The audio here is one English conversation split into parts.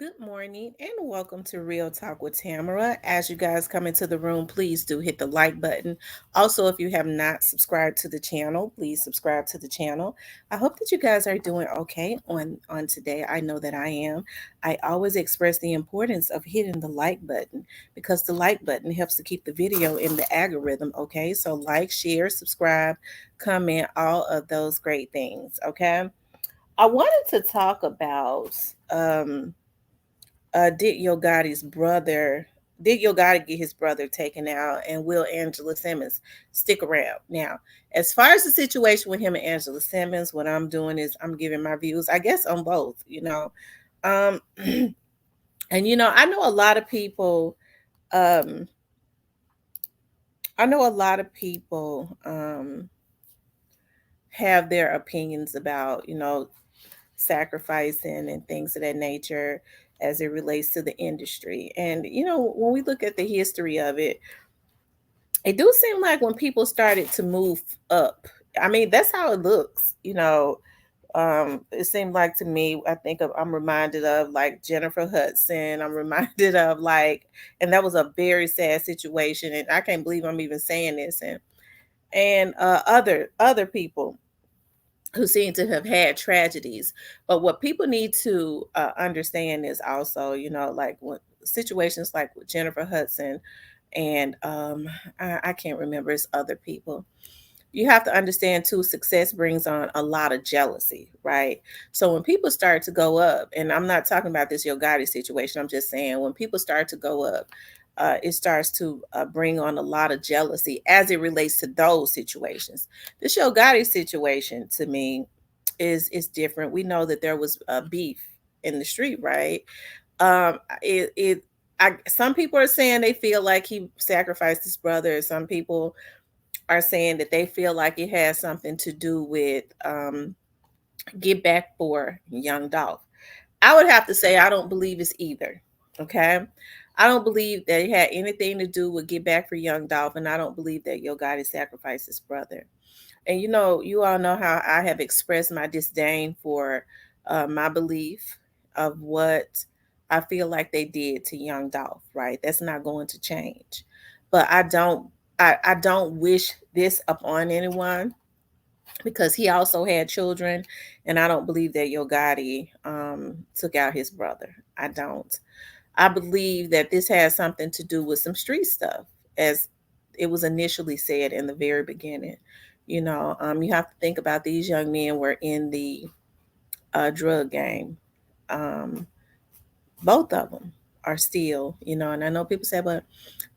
Good morning and welcome to Real Talk with Tamara. As you guys come into the room, please do hit the like button. Also, if you have not subscribed to the channel, please subscribe to the channel. I hope that you guys are doing okay on today. I know that I am. I always express the importance of hitting the like button because the like button helps to keep the video in the algorithm, okay? So like, share, subscribe, comment, all of those great things, okay? I wanted to talk about Didyogotti's brother. Didyogotti get his brother taken out, and will Angela Simmons stick around? Now, as far as the situation with him and Angela Simmons, what I'm doing is I'm giving my views, I guess, on both. Um, and I know a lot of people. Um, I know a lot of people have their opinions about sacrificing and things of that nature as it relates to the industry. And when we look at the history of it, it do seem like when people started to move up, I mean, that's how it looks. It seemed like to me, I'm reminded of like Jennifer Hudson. I'm reminded of like, and that was a very sad situation. And I can't believe I'm even saying this. And other people who seem to have had tragedies. But what people need to understand is also, like what situations like with Jennifer Hudson and I can't remember, it's other people. You have to understand too, success brings on a lot of jealousy, right? So when people start to go up, and I'm not talking about this Yogotti situation, I'm just saying when people start to go up, it starts to bring on a lot of jealousy as it relates to those situations. The Yogotti situation to me is different. We know that there was beef in the street, right? It it some people are saying they feel like he sacrificed his brother. Some people are saying that they feel like it has something to do with get back for young Dolph. I would have to say I don't believe it's either. Okay. I don't believe that it had anything to do with get back for young Dolph, and I don't believe that Yo Gotti sacrificed his brother. And you all know how I have expressed my disdain for my belief of what I feel like they did to young Dolph, right? That's not going to change. But I don't wish this upon anyone because he also had children, and I don't believe that Yo Gotti took out his brother. I don't. I believe that this has something to do with some street stuff, as it was initially said in the very beginning. You have to think about these young men were in the drug game. Um, both of them are still, and I know people say, but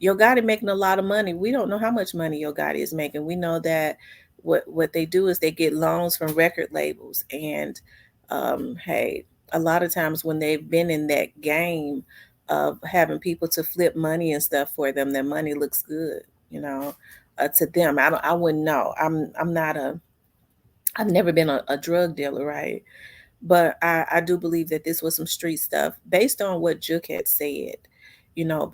Yo Gotti making a lot of money. We don't know how much money Yo Gotti is making. We know that what they do is they get loans from record labels, and hey, a lot of times when they've been in that game of having people to flip money and stuff for them, their money looks good, to them. I wouldn't know. I'm not a I've never been a drug dealer, right? But I do believe that this was some street stuff based on what Jook had said. You know,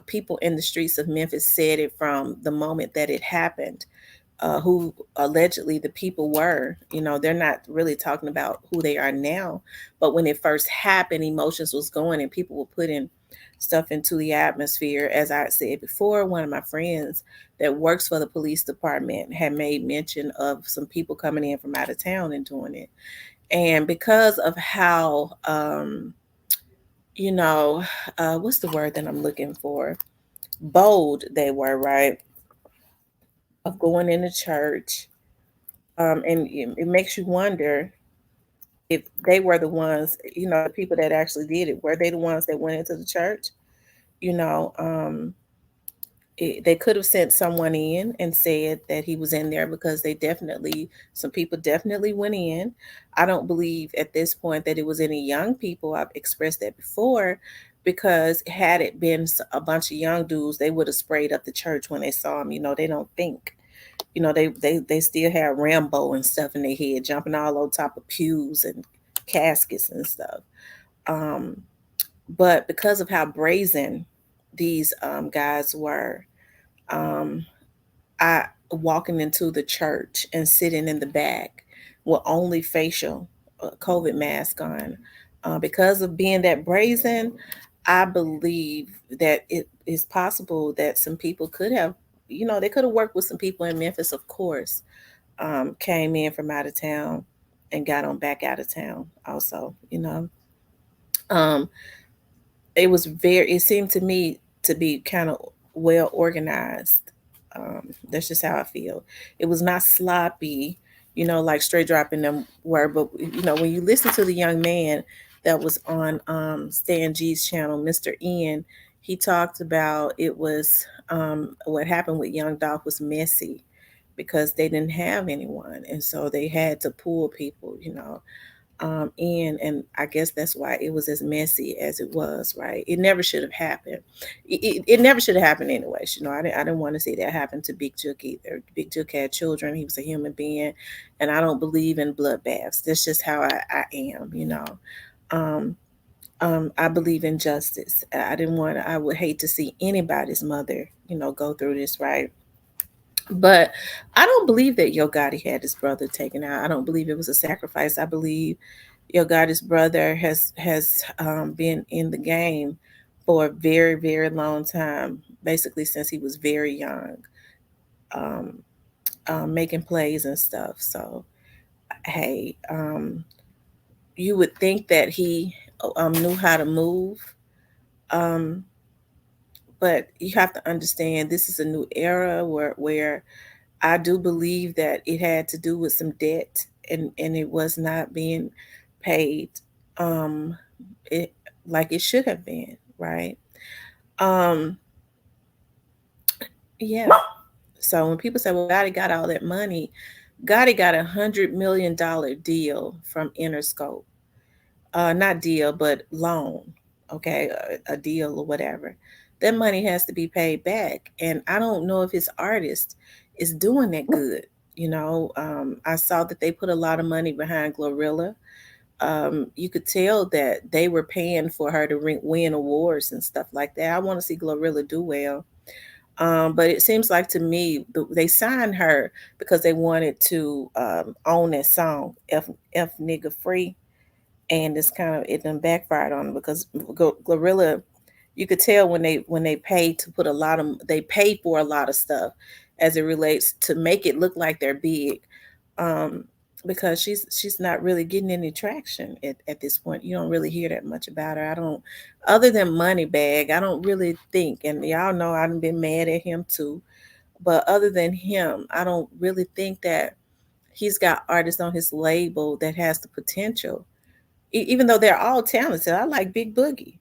people in the streets of Memphis said it from the moment that it happened. Who allegedly the people were. They're not really talking about who they are now, but when it first happened, emotions was going and people were putting stuff into the atmosphere. As I said before, one of my friends that works for the police department had made mention of some people coming in from out of town and doing it. And because of how, you know, what's the word that I'm looking for? Bold they were, right? Of going into church. And it makes you wonder if they were the ones, the people that actually did it. Were they the ones that went into the church? You know, um, they could have sent someone in and said that he was in there because some people definitely went in. I don't believe at this point that it was any young people. I've expressed that before, because had it been a bunch of young dudes, they would have sprayed up the church when they saw him. They don't think. They still have Rambo and stuff in their head, jumping all on top of pews and caskets and stuff. Um, but because of how brazen these guys were, um, I walking into the church and sitting in the back with only facial COVID mask on. Because of being that brazen, I believe that it is possible that some people could have, they could have worked with some people in Memphis, of course, came in from out of town and got on back out of town also. Um, it seemed to me to be kind of well organized. That's just how I feel. It was not sloppy, like straight dropping them were. But when you listen to the young man that was on Stan G's channel, Mr. Ian, he talked about it was what happened with Young Dolph was messy because they didn't have anyone, and so they had to pull people, in, and I guess that's why it was as messy as it was. Right? It never should have happened. It never should have happened anyways. I didn't want to see that happen to Big Jook either. Big Jook had children. He was a human being, and I don't believe in bloodbaths. That's just how I am. Um, I believe in justice. I didn't want. I would hate to see anybody's mother, go through this. Right? But I don't believe that Yo Gotti had his brother taken out. I don't believe it was a sacrifice. I believe Yo Gotti's brother has been in the game for a very, very long time, basically since he was very young, um, making plays and stuff. So, hey, you would think that he knew how to move, um, but you have to understand this is a new era where I do believe that it had to do with some debt, and it was not being paid um it like it should have been, right? Um yeah. So when people say, well, Gotti got all that money, Gotti got $100 million deal from Interscope. Not deal, but loan. Okay, a deal or whatever. That money has to be paid back, and I don't know if his artist is doing that good. I saw that they put a lot of money behind Glorilla. You could tell that they were paying for her to win awards and stuff like that. I want to see Glorilla do well. But it seems like to me they signed her because they wanted to own that song F nigga free, and it's kind of it done backfired on them because Glorilla, you could tell when they paid to put they paid for a lot of stuff as it relates to make it look like they're big, um, because she's not really getting any traction at this point. You don't really hear that much about her. I don't, other than Moneybag, I don't really think, and y'all know I've been mad at him too. But other than him, I don't really think that he's got artists on his label that has the potential even though they're all talented. I like Big Boogie,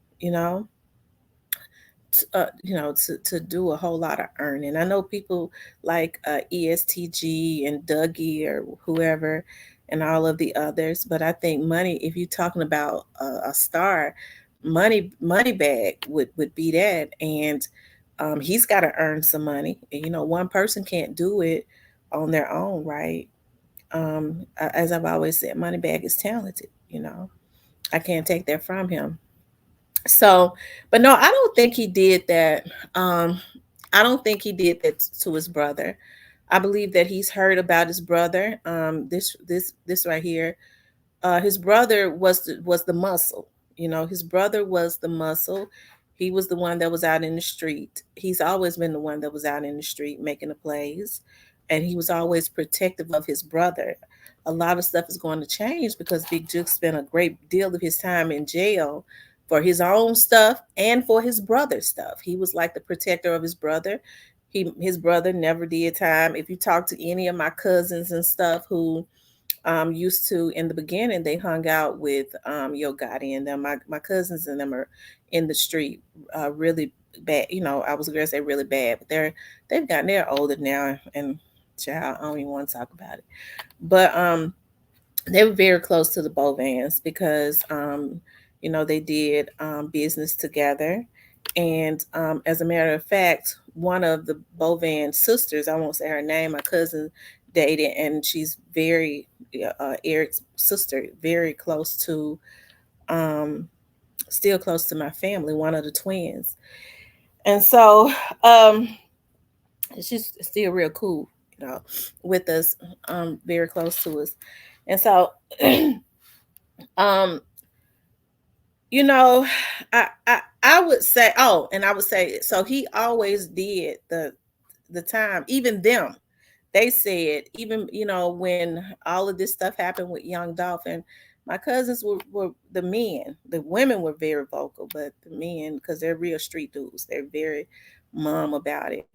to do a whole lot of earning. I know people like ESTG and Dougie or whoever and all of the others, but I think Money, if you're talking about a star, Moneybag would be that, and he's got to earn some money. And, one person can't do it on their own, right? As I've always said, Moneybag is talented. I can't take that from him. So, but no, I don't think he did that. Um, I don't think he did that to his brother. I believe that he's heard about his brother. This right here, his brother was the muscle. His brother was the muscle. He was the one that was out in the street. He's always been the one that was out in the street making the plays, and he was always protective of his brother. A lot of stuff is going to change because Big Juke spent a great deal of his time in jail for his own stuff and for his brother's stuff. He was like the protector of his brother. His brother never did time. If you talk to any of my cousins and stuff who used to in the beginning, they hung out with Yo Gotti and them. My cousins and them are in the street, really bad. I was gonna say really bad, but they're older now, and child, I don't even want to talk about it. But they were very close to the Bovans because they did business together. And as a matter of fact, one of the Bovan sisters, I won't say her name, my cousin dated, and she's very Eric's sister, very close to, um, still close to my family, one of the twins. And so she's still real cool, you know, with us, very close to us. And so um You know, I would say, oh, and I would say, so he always did the time, even them. They said, even, when all of this stuff happened with Young Dolphin, my cousins were the men. The women were very vocal, but the men, because they're real street dudes, they're very mum about it,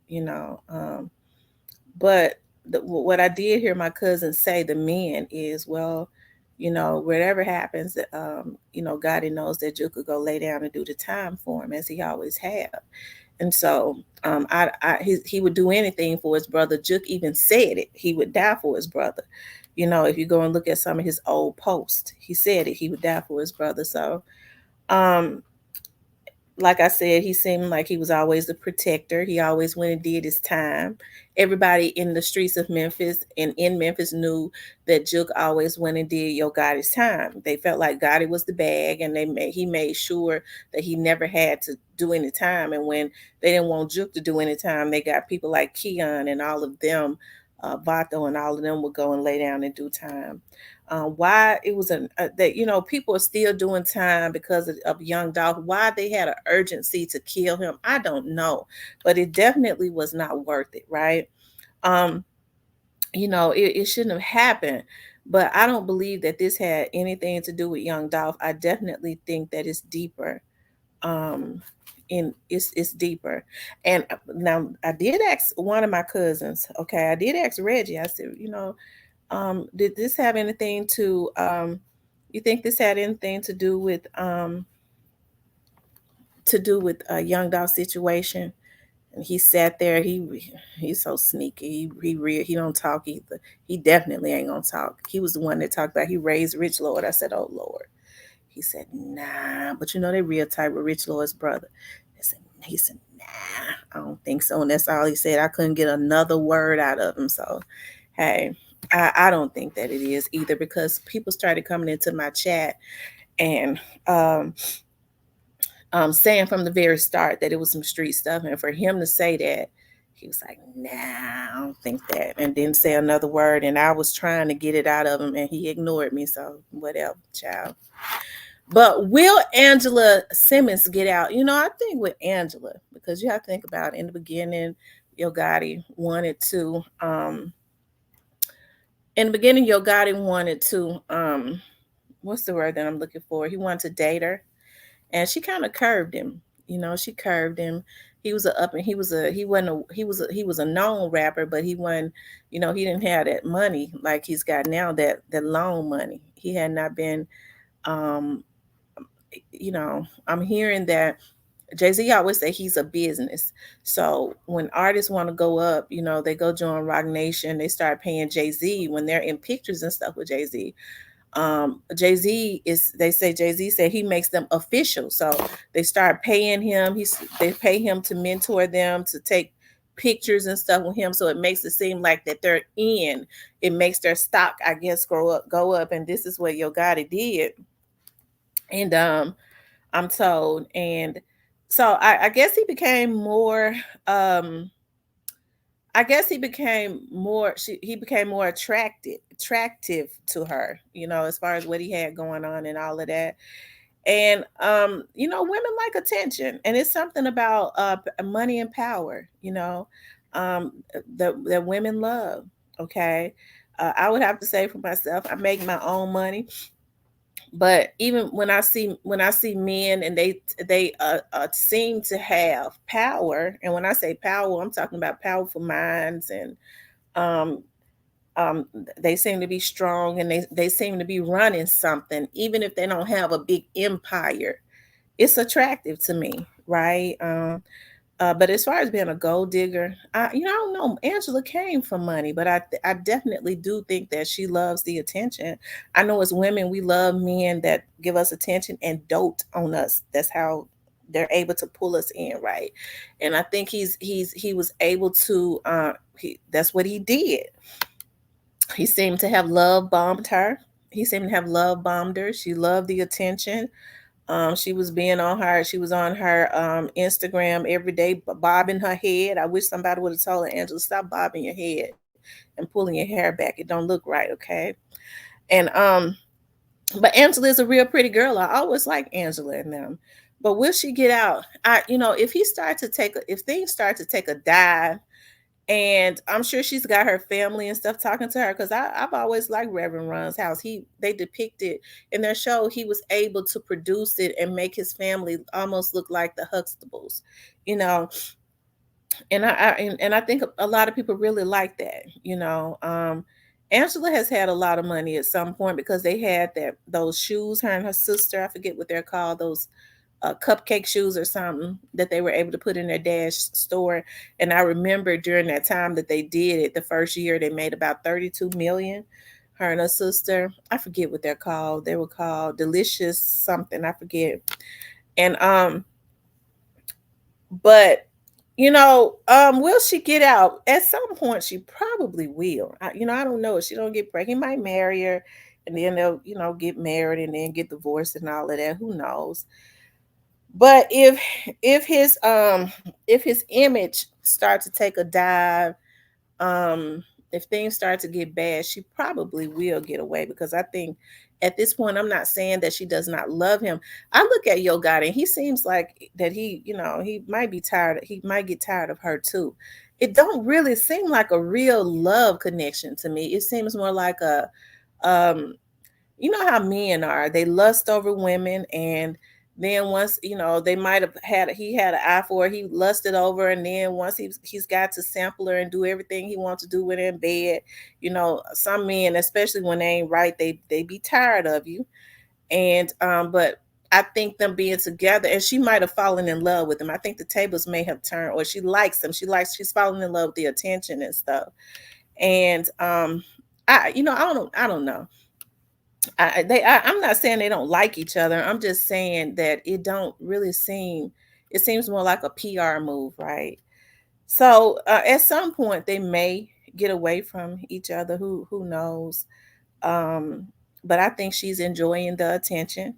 but what I did hear my cousin say, the men, is, well, whatever happens, God knows that Juke could go lay down and do the time for him, as he always have. And so, he would do anything for his brother. Juke even said it. He would die for his brother. If you go and look at some of his old posts, he said it. He would die for his brother. So, um, like I said, he seemed like he was always the protector. He always went and did his time. Everybody in the streets of Memphis and in Memphis knew that Juke always went and did Yo Gotti's time. They felt like Gotti was the bag, and he made sure that he never had to do any time. And when they didn't want Juke to do any time, they got people like Keon and all of them, Vato and all of them would go and lay down and do time. Why it was that people are still doing time because of Young Dolph. Why they had an urgency to kill him, I don't know, but it definitely was not worth it, right? Um, it shouldn't have happened. But I don't believe that this had anything to do with Young Dolph. I definitely think that it's deeper. Um, it's deeper. And now I did ask one of my cousins. Okay, I did ask Reggie. I said, did this have anything to you think this had anything to do with Young Dolph's situation? And he sat there. He's so sneaky. He don't talk either. He definitely ain't gonna talk. He was the one that talked about he raised Rich Lord. I said, oh Lord. He said, nah, but they real tight with Rich Lord's brother. He said, nah, I don't think so. And that's all he said. I couldn't get another word out of him. So, hey, I don't think that it is either, because people started coming into my chat and saying from the very start that it was some street stuff. And for him to say that, he was like, nah, I don't think that. And didn't say another word. And I was trying to get it out of him and he ignored me. So, whatever, child. But will Angela Simmons get out? I think with Angela, because you have to think about it, in the beginning, Yo Gotti wanted to what's the word that I'm looking for? He wanted to date her, and she kind of curved him. She curved him. He was a up and he was a he wasn't a he was a known rapper, but he wasn't, he didn't have that money like he's got now, that loan money. He had not been um I'm hearing that Jay-Z always say he's a business. So when artists want to go up, they go join Rock Nation, they start paying Jay-Z when they're in pictures and stuff with Jay-Z. They say Jay-Z said he makes them official. So they start paying him. They pay him to mentor them, to take pictures and stuff with him. So it makes it seem like that they're in. It makes their stock, I guess, go up. And this is what Yo Gotti did. And I'm told. And so I guess he became more he became more attractive to her, as far as what he had going on and all of that. And women like attention, and it's something about money and power, that women love. Okay. I would have to say for myself, I make my own money, but even when I see men and they seem to have power, and when I say power, I'm talking about powerful minds, and um um they seem to be strong, and they seem to be running something, even if they don't have a big empire. It's attractive to me, right? But as far as being a gold digger, I don't know. Angela came from money, but I definitely do think that she loves the attention. I know as women, we love men that give us attention and dote on us. That's how they're able to pull us in, right? And I think he was able to. That's what he did. He seemed to have love bombed her. He seemed to have love bombed her. She loved the attention. She was on her Instagram every day, bobbing her head. I wish somebody would have told her, Angela, stop bobbing your head and pulling your hair back. It don't look right, okay? And But Angela is a real pretty girl. I always like Angela and them. But will she get out? If if things start to take a dive, and I'm sure she's got her family and stuff talking to her, because I've always liked Reverend Run's house. They depicted in their show, he was able to produce it and make his family almost look like the Huxtables, you know. And I think a lot of people really like that. Angela has had a lot of money at some point because they had those shoes, her and her sister, I forget what they're called, those cupcake shoes or something, that they were able to put in their dash store. And I remember during that time that they did it, the first year they made about 32 million, her and her sister. I forget what they're called. They were called Delicious something, I forget. And but will she get out? At some point she probably will. I don't know if she don't get pregnant. He might marry her, and then they'll, get married and then get divorced and all of that. Who knows? But if his image starts to take a dive, um if things start to get bad, she probably will get away, because I think at this point, I'm not saying that she does not love him. I look at Yogotti and he seems like that he might be tired, he might get tired of her too. It don't really seem like a real love connection to me. It seems more like a um you know how men are. They lust over women, and then once, they might have had he had an eye for her, he lusted over, and then once he's got to sample her and do everything he wants to do with her in bed. Some men, especially when they ain't right, they be tired of you. And but I think them being together, and she might have fallen in love with him. I think the tables may have turned, or she likes him. She's falling in love with the attention and stuff. And I don't know. I'm not saying they don't like each other. I'm just saying that it don't really seem. It seems more like a PR move, right? So at some point they may get away from each other. Who knows? Um, but I think she's enjoying the attention,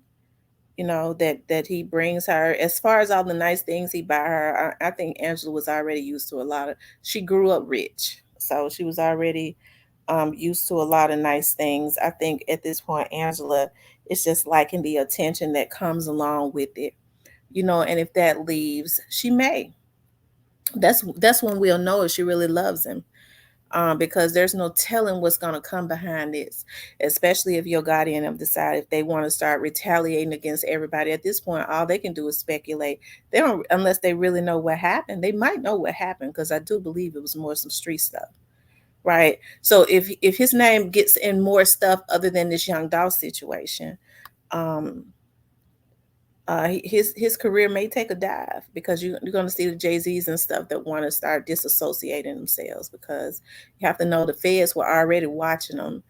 that he brings her. As far as all the nice things he buy her, I think Angela was already used to a lot of. She grew up rich, so she was already used to a lot of nice things. I think at this point, Angela is just liking the attention that comes along with it, And if that leaves, she may. That's when we'll know if she really loves him, because there's no telling what's going to come behind this, especially if your guardian and them decide if they want to start retaliating against everybody. At this point, all they can do is speculate. They don't, unless they really know what happened. They might know what happened, because I do believe it was more some street stuff, right? So if his name gets in more stuff other than this young doll situation, um, his career may take a dive, because you're going to see the Jay-Z's and stuff that want to start disassociating themselves, because you have to know the feds were already watching them,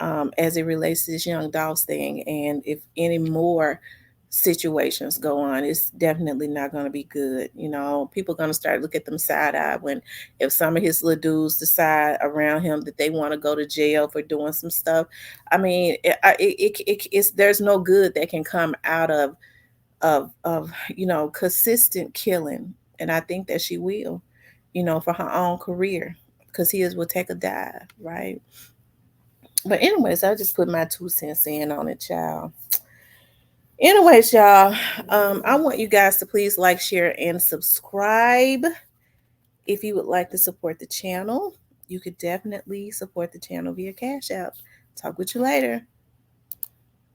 as it relates to this young dogs thing. And if any more situations go on, it's definitely not going to be good. People are going to start look at them side eye when, if some of his little dudes decide around him that they want to go to jail for doing some stuff. I mean, it's there's no good that can come out of consistent killing. And I think that she will, for her own career, because his will take a dive, right? But anyways, I just put my 2 cents in on it, child. Anyways, y'all, I want you guys to please like, share, and subscribe. If you would like to support the channel, you could definitely support the channel via Cash App. Talk with you later.